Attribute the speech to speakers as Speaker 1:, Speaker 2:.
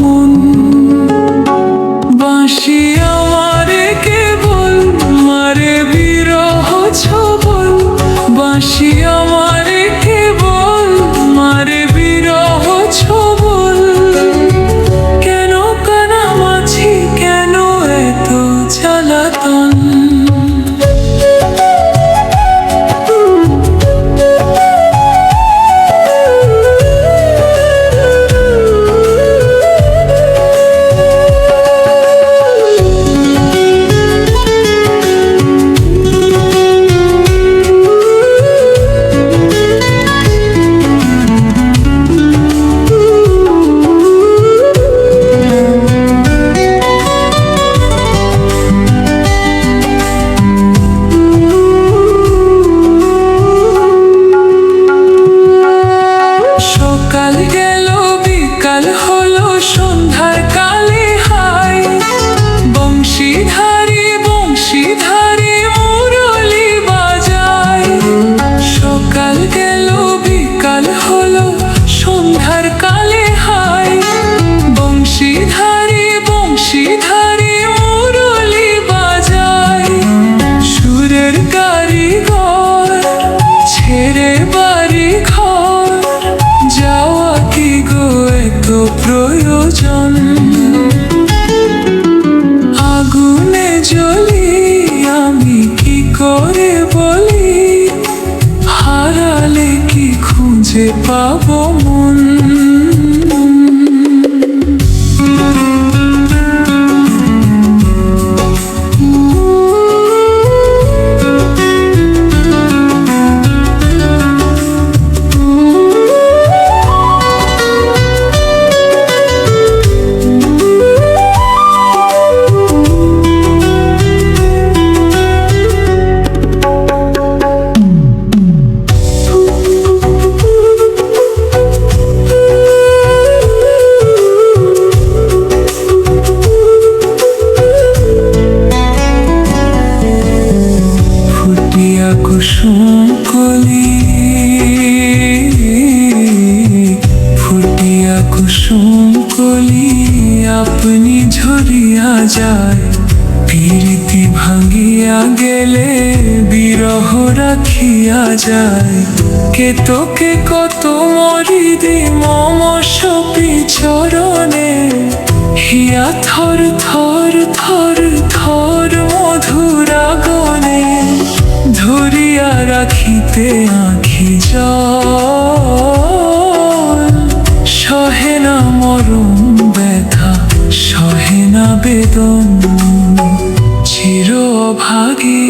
Speaker 1: মন। বাঁশি আমারে কেবল মারে বিরহ ছবল, বাঁশি আমারে কেবল মারে বিরহ ছবল। কেন কানামাছি, কেন এত জ্বালাতন? সকাল গেল বিকাল হলো সন্ধ্যার কালে হাই, বংশীধারী বংশীধারী মুরলি বাজায়। সকাল গেল বিকাল হলো সন্ধ্যার কালে হাই, বংশীধারী বংশীধারী মুরলি বাজায়। সুরের কারিগর ছেড়ে বাড়ি ঘর, যাওয়া কি গো এত প্রয়োজন? আগুনে জ্বলি আমি কি করে বলি, হারালে কি খুঁজে পাবো মন? কুসুম কলি ফুটিয়া কুসুম কলি আপনি ঝরিয়া যায়। প্রীতি ভাঙিয়া গেলে বিরহ রাখিয়া যায়। কে তোকে কত মরিদি মম সপি চরণে, হিয়া থর থর থর থর মধুর আগুনে। ধরিয়া রাখিতে আঁখি জল, সহে না মরণ ব্যথা সহে না বেদন। চির অভাগী